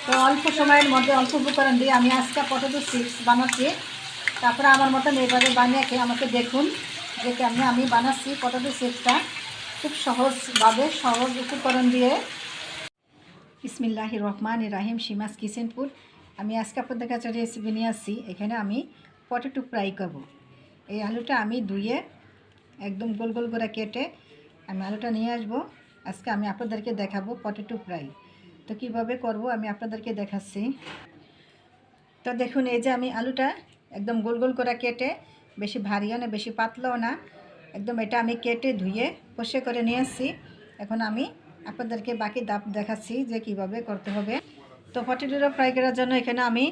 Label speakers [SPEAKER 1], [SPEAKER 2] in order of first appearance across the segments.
[SPEAKER 1] তো অল্প সময়ের মধ্যে অল্প উপকরণ দিয়ে আমি আজকে পটেটো চিপস বানাচ্ছি। তারপরে আমার মতন এইভাবে বানিয়ে খেয়ে আমাকে দেখুন যে কেমনি আমি বানাচ্ছি পটেটো চিপসটা খুব সহজভাবে, সহজ উপকরণ দিয়ে। বিসমিল্লাহির রহমানির রহিম, সীমাস কিচেন ফুড। আমি আজকে আপনাদের কাছে রেসিপি নিয়ে আসছি। এখানে আমি পটেটো ফ্রাই করব। এই আলুটা আমি ধুয়ে একদম গোল গোল করে কেটে আমি আলুটা নিয়ে আসব। আজকে আমি আপনাদেরকে দেখাবো পটেটো ফ্রাই। তো কীভাবে করব আমি আপনাদেরকে দেখাচ্ছি। তো দেখুন, এই যে আমি আলুটা একদম গোল গোল করে কেটে, বেশি ভারীও না বেশি পাতলাও না, একদম এটা আমি কেটে ধুয়ে কষে করে নিয়ে আসছি। এখন আমি আপনাদেরকে বাকি ধাপ দেখাচ্ছি যে কিভাবে করতে হবে। তো পটেটোটা ফ্রাই করার জন্য এখানে আমি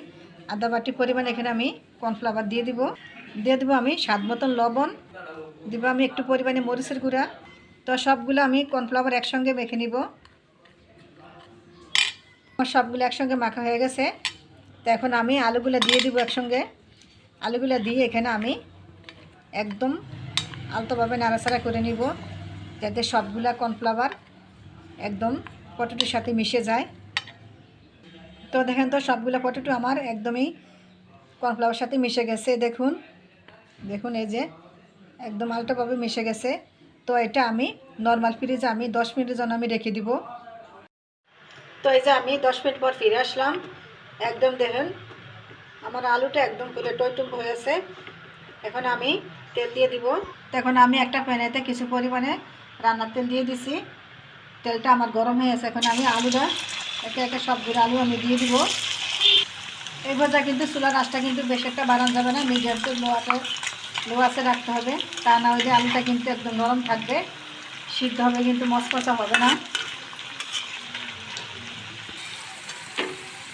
[SPEAKER 1] আধা বাটি পরিমাণ এখানে আমি কর্নফ্লাওয়ার দিয়ে দিব আমি স্বাদ মতন লবণ দিব, আমি একটু পরিমাণে মরিচের গুঁড়া। তো সবগুলো আমি কর্নফ্লাওয়ার একসঙ্গে মেখে নিব। সবগুলো একসঙ্গে মাখা হয়ে গেছে। তো এখন আমি আলুগুলো দিয়ে দিব একসঙ্গে। আলুগুলো দিয়ে এখানে আমি একদম আলতোভাবে নাড়াচাড়া করে নিব যাতে সবগুলা কর্নফ্লাওয়ার একদম পটেটোর সাথে মিশে যায়। তো দেখেন, তো সবগুলো পটেটো আমার একদমই কর্নফ্লাওয়ার সাথে মিশে গেছে। দেখুন দেখুন এই যে একদম আলতোভাবে মিশে গেছে। তো এটা আমি নর্মাল ফ্রিজে আমি 10 মিনিটের জন্য আমি রেখে দিব। তো এই যে আমি 10 মিনিট পর ফিরে আসলাম। একদম দেখুন আমার আলুটা একদম পুরো টইটুম্ব হয়েছে। এখন আমি তেল দিয়ে দিব। তো এখন আমি একটা প্যানেতে কিছু পরিমাণে রান্নার তেল দিয়ে দিছি। তেলটা আমার গরম হয়ে গেছে। এখন আমি আলুটা একে একে সবগুলো আলু আমি দিয়ে দিব। এই ভাজা কিন্তু চুলার আঁচটা কিন্তু বেশি একটা বাড়ানো যাবে না, মিডিয়াম টু লো আঁচে রাখতে হবে। তা না হলে আলুটা কিন্তু একদম নরম থাকবে, সিদ্ধ হবে কিন্তু মচমচা হবে না।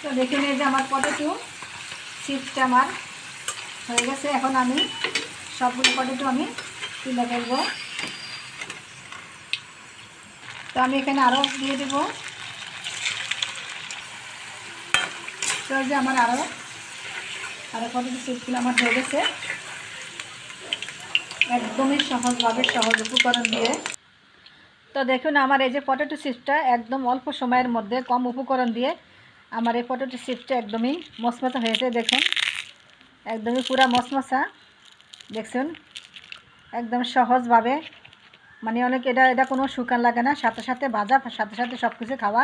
[SPEAKER 1] তো দেখে নিয়ে যে আমার পটেটো চিপসটা আমার হয়ে গেছে। এখন আমি সবগুলো পটেটো আমি তুলে ফেলবো। তো আমি এখানে আরও দিয়ে দেবো। তো যে আমার আরও পটেটো চিপসগুলো আমার হয়ে গেছে একদমই সহজভাবে, সহজ উপকরণ দিয়ে। তো দেখুন আমার এই যে পটেটো চিপসটা একদম অল্প সময়ের মধ্যে কম উপকরণ দিয়ে আমার এই পটেটো চিপসটা একদমই মচমচা হয়েছে। দেখুন একদমই পুরা মচমচা। দেখুন একদম সহজভাবে, মানে অনেক এটা কোনো শুকান লাগে না, সাথে সাথে ভাজা, সাথে সাথে সব কিছু খাওয়া।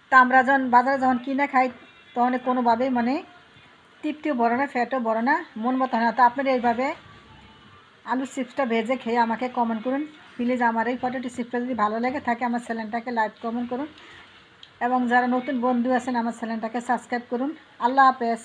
[SPEAKER 1] তা আমরা যখন বাজারে যখন কিনে খাই তখন কোনোভাবেই মানে তৃপ্তিও বড় না, ফ্যাটও বড় না, মন মতো হয় না। তো আপনারা এইভাবে আলু চিপসটা ভেজে খেয়ে আমাকে কমেন্ট করুন প্লিজ। আমার এই পটেটো চিপসটা যদি ভালো লেগে থাকে আমার চ্যানেলটাকে লাইক কমেন্ট করুন, এবং যারা নতুন বন্ধু আছেন আমার চ্যানেলটাকে সাবস্ক্রাইব করুন। আল্লাহ হাফেজ।